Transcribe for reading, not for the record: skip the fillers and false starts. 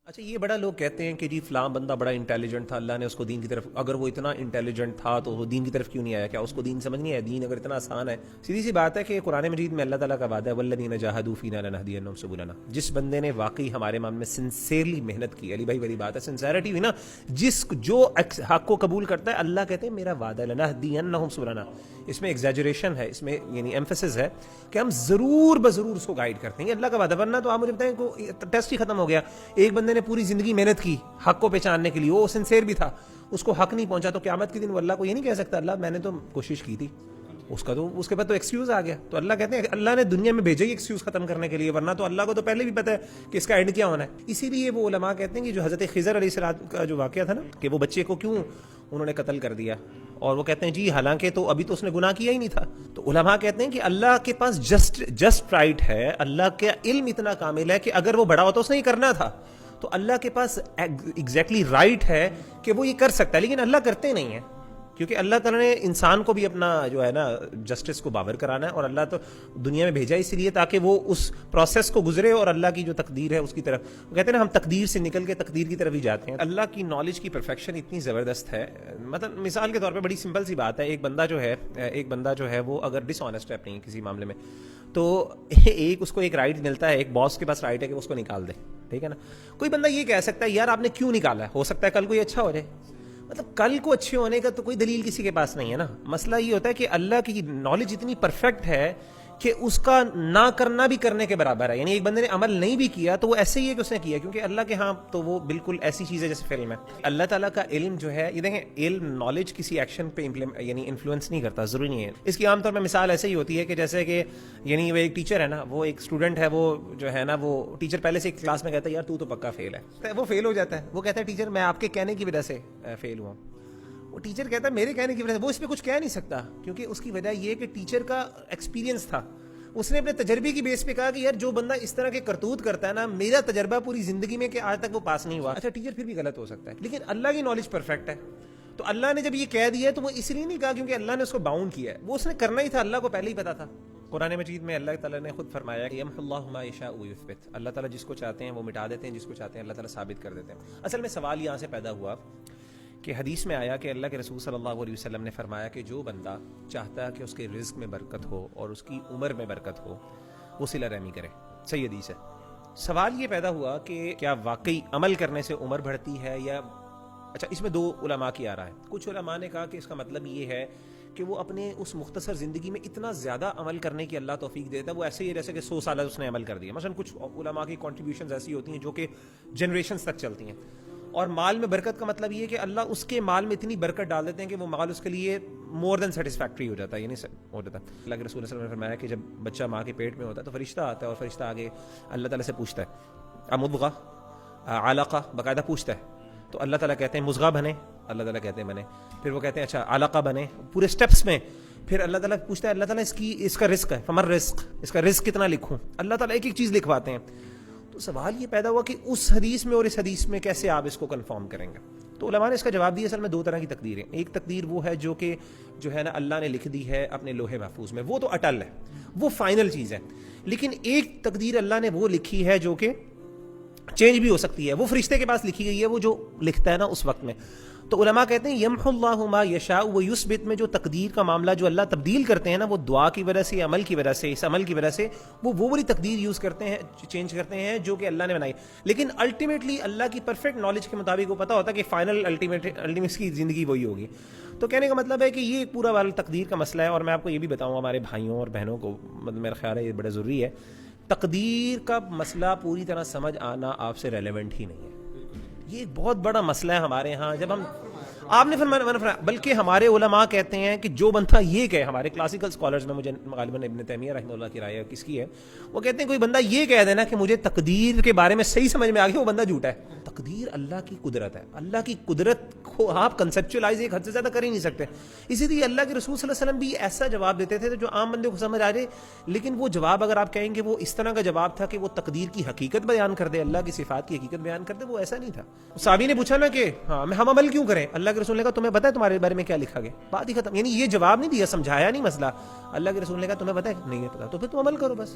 اچھا، یہ بڑا لوگ کہتے ہیں کہ جی فلاں بندہ بڑا انٹیلیجنٹ تھا، اللہ نے اس کو دین کی طرف، اگر وہ اتنا انٹیلیجنٹ تھا تو وہ دین کی طرف کیوں نہیں آیا؟ کیا اس کو دین سمجھ نہیں آیا؟ دین اگر اتنا آسان ہے، سیدھی سی بات ہے کہ قرآن مجید میں اللہ تعالیٰ کا وعدہ ہے والذین جاہدوا فینا لنہدینہم سبلنا، جس بندے نے واقعی ہمارے معاملے میں سنسیئرلی محنت کی، علی بھائی والی بات ہے، سنسیئرٹی ہوئی نا، جو حق کو قبول کرتا ہے، اللہ کہتے ہیں میرا وعدہ ہے لنہدینہم سبلنا، اس میں ایگزیجریشن ہے، اس میں یعنی ایمفسس ہے کہ ہم ضرور بضرور اس کو گائیڈ کرتے ہیں، یہ اللہ کا وعدہ، ورنہ تو آپ مجھے بتائیں کہ ٹیسٹ ہی ختم ہو گیا، ایک بندے نے پوری زندگی محنت کی حق کو پہچاننے کے لیے، وہ سنسیئر بھی تھا، اس کو حق نہیں پہنچا، تو قیامت کے دن وہ اللہ کو یہ نہیں کہہ سکتا اللہ میں نے تو کوشش کی تھی، اس کے بعد تو ایکسکیوز آ گیا، تو اللہ کہتے ہیں اللہ نے دنیا میں بھیجا ہی ایکسکیوز ختم کرنے کے لیے، ورنہ تو اللہ کو تو پہلے بھی پتہ ہے کہ اس کا اینڈ کیا ہونا ہے۔ اسی لیے وہ علماء کہتے ہیں کہ جو حضرت خضر علیہ السلام کا جو واقعہ تھا نا، کہ وہ بچے کو کیوں انہوں نے قتل کر دیا، اور وہ کہتے ہیں جی حالانکہ تو ابھی تو اس نے گناہ کیا ہی نہیں تھا، تو علماء کہتے ہیں کہ اللہ کے پاس جسٹ رائٹ ہے، اللہ کا علم اتنا کامل ہے کہ اگر وہ بڑا ہوتا اس نے یہ کرنا تھا تو اللہ کے پاس ایگزیکٹلی رائٹ ہے کہ وہ یہ کر سکتا ہے، لیکن اللہ کرتے نہیں ہیں، کیونکہ اللہ تعالیٰ نے انسان کو بھی اپنا جو ہے نا جسٹس کو باور کرانا ہے، اور اللہ تو دنیا میں بھیجا اس لیے تاکہ وہ اس پروسیس کو گزرے اور اللہ کی جو تقدیر ہے اس کی طرف، وہ کہتے ہیں نا ہم تقدیر سے نکل کے تقدیر کی طرف ہی جاتے ہیں۔ اللہ کی نالج کی پرفیکشن اتنی زبردست ہے، مطلب مثال کے طور پہ بڑی سمپل سی بات ہے، ایک بندہ جو ہے وہ اگر ڈس آنیسٹ ہے اپنی کسی معاملے میں، تو اس کو ایک رائٹ ملتا ہے، ایک باس کے پاس رائٹ ہے کہ اس کو نکال دے، ٹھیک ہے نا۔ کوئی بندہ یہ کہہ سکتا ہے یار آپ نے کیوں نکالا ہے، ہو سکتا ہے کل کو یہ اچھا ہو جائے، مطلب کل کو اچھے ہونے کا تو کوئی دلیل کسی کے پاس نہیں ہے نا۔ مسئلہ یہ ہوتا ہے کہ اللہ کی نالج اتنی پرفیکٹ ہے کہ اس کا نہ کرنا بھی کرنے کے برابر ہے، یعنی ایک بندے نے عمل نہیں بھی کیا تو وہ ایسے ہی ہے کہ اس نے کیا، کیونکہ اللہ کے ہاں تو وہ بالکل ایسی چیز ہے جیسے فلم ہے۔ اللہ تعالیٰ کا علم جو ہے، یہ دیکھیں علم نالج کسی ایکشن پہ یعنی انفلوئنس نہیں کرتا، ضروری نہیں ہے۔ اس کی عام طور پہ مثال ایسے ہی ہوتی ہے کہ جیسے کہ یعنی وہ ایک ٹیچر ہے نا، وہ ایک اسٹوڈنٹ ہے، وہ جو ہے نا وہ ٹیچر پہلے سے ایک کلاس میں کہتا ہے یار تو پکا فیل ہے، وہ فیل ہو جاتا ہے، وہ کہتا ہے ٹیچر میں آپ کے کہنے کی وجہ سے فیل ہوا، وہ ٹیچر کہتا ہے میرے کہنے کی وجہ سے، وہ اس پہ کچھ کہہ نہیں سکتا، کیونکہ اس کی وجہ یہ کہ ٹیچر کا ایکسپیرینس تھا، اس نے اپنے تجربے کی بیس پہ کہا کہ یار جو بندہ اس طرح کے کرتوت کرتا ہے نا، میرا تجربہ پوری زندگی میں کہ آج تک وہ پاس نہیں ہوا۔ اچھا ٹیچر پھر بھی غلط ہو سکتا ہے، لیکن اللہ کی نالج پرفیکٹ ہے، تو اللہ نے جب یہ کہہ دیا ہے تو وہ اس لیے نہیں کہا کیونکہ اللہ نے اس کو باؤنڈ کیا ہے، وہ اس نے کرنا ہی تھا، اللہ کو پہلے ہی پتا تھا۔ قرآن مجید میں اللہ تعالیٰ نے خود فرمایا کہ یمحو اللہ ما یشاء ویثبت، اللہ تعالیٰ جس کو چاہتے ہیں وہ مٹا دیتے ہیں، جس کو چاہتے ہیں اللہ تعالیٰ ثابت کر دیتے ہیں۔ اصل میں سوال یہاں سے پیدا ہوا کہ حدیث میں آیا کہ اللہ کے رسول صلی اللہ علیہ وسلم نے فرمایا کہ جو بندہ چاہتا ہے کہ اس کے رزق میں برکت ہو اور اس کی عمر میں برکت ہو، وہ صلہ رحمی کرے، صحیح حدیث ہے۔ سوال یہ پیدا ہوا کہ کیا واقعی عمل کرنے سے عمر بڑھتی ہے یا اچھا اس میں دو علماء کی آ رہا ہے، کچھ علماء نے کہا کہ اس کا مطلب یہ ہے کہ وہ اپنے اس مختصر زندگی میں اتنا زیادہ عمل کرنے کی اللہ توفیق دیتا ہے، وہ ایسے ہی جیسے کہ 100 سالہ اس نے عمل کر دیا، مثلا کچھ علماء کی کنٹریبیوشنز ایسی ہوتی ہیں جو کہ جنریشنز تک چلتی ہیں۔ اور مال میں برکت کا مطلب یہ ہے کہ اللہ اس کے مال میں اتنی برکت ڈال دیتے ہیں کہ وہ مال اس کے لیے مور دین سیٹسفیکٹری ہو جاتا ہے، یعنی ہو جاتا ہے۔ اللہ کے رسول صلی اللہ علیہ وسلم نے فرمایا کہ جب بچہ ماں کے پیٹ میں ہوتا ہے تو فرشتہ آتا ہے، اور فرشتہ آگے اللہ تعالیٰ سے پوچھتا ہے مضغہ علقہ، باقاعدہ پوچھتا ہے، تو اللہ تعالیٰ کہتے ہیں مضغہ بنے، اللہ تعالیٰ کہتے ہیں بنے، پھر وہ کہتے ہیں اچھا علقہ بنے، پورے سٹیپس میں، پھر اللہ تعالیٰ پوچھتا ہے اللہ تعالیٰ اس کا رزق ہے، فمر رزق، اس کا رزق کتنا لکھوں، اللہ تعالیٰ ایک ایک چیز لکھواتے ہیں۔ تو سوال یہ پیدا ہوا کہ اس حدیث میں اور اس حدیث میں کیسے آپ اس کو کنفرم کریں گے؟ تو علماء نے اس کا جواب دیا اصل میں دو طرح کی تقدیریں، ایک تقدیر وہ ہے جو ہے نا اللہ نے لکھ دی ہے اپنے لوح محفوظ میں، وہ تو اٹل ہے، وہ فائنل چیز ہے، لیکن ایک تقدیر اللہ نے وہ لکھی ہے جو کہ چینج بھی ہو سکتی ہے، وہ فرشتے کے پاس لکھی گئی ہے، وہ جو لکھتا ہے نا اس وقت میں۔ تو علماء کہتے ہیں یمحو اللہ ما یشاء ویثبت میں جو تقدیر کا معاملہ جو اللہ تبدیل کرتے ہیں نا، وہ دعا کی وجہ سے، عمل کی وجہ سے، اس عمل کی وجہ سے وہ والی تقدیر یوز کرتے ہیں، چینج کرتے ہیں جو کہ اللہ نے بنائی، لیکن الٹیمیٹلی اللہ کی پرفیکٹ نالج کے مطابق وہ پتہ ہوتا ہے کہ فائنل الٹیمیٹ کی زندگی وہی ہوگی۔ تو کہنے کا مطلب ہے کہ یہ پورا والا تقدیر کا مسئلہ ہے، اور میں آپ کو یہ بھی بتاؤں ہمارے بھائیوں اور بہنوں کو، مطلب میرا خیال ہے یہ بڑا ضروری ہے، تقدیر کا مسئلہ پوری طرح سمجھ آنا آپ سے ریلیونٹ ہی نہیں ہے، یہ ایک بہت بڑا مسئلہ ہے ہمارے ہاں۔ جب ہم آپ نے فرمایا، بلکہ ہمارے علماء کہتے ہیں کہ جو بندہ یہ کہے، ہمارے کلاسیکل اسکالرز میں، مجھے غالباً ابن تیمیہ رحمہ اللہ کی رائے ہے، کس کی ہے، وہ کہتے ہیں کوئی بندہ یہ کہہ دینا کہ مجھے تقدیر کے بارے میں صحیح سمجھ میں آ گیا، وہ بندہ جھوٹا ہے۔ تقدیر اللہ کی قدرت ہے، اللہ کی قدرت کو آپ کنسیپچولائز ایک حد سے زیادہ کر ہی نہیں سکتے، اسی لیے اللہ کے رسول صلی اللہ علیہ وسلم بھی ایسا جواب دیتے تھے جو عام بندے کو سمجھ آ جائے، لیکن وہ جواب اگر آپ کہیں گے وہ اس طرح کا جواب تھا کہ وہ تقدیر کی حقیقت بیان کر دے، اللہ کی صفات کی حقیقت بیان کر دے، وہ ایسا نہیں تھا۔ صحابی نے پوچھا نا کہ ہم عمل کیوں کریں، اللہ کے رسول نے کہا تمہیں پتہ ہے تمہارے بارے میں کیا لکھا گیا، بات ہی ختم، یعنی یہ جواب نہیں دیا، سمجھایا نہیں مسئلہ، اللہ کے رسول نے کہا تمہیں پتہ ہے نہیں ہے پتہ، تو پھر تم عمل کرو بس۔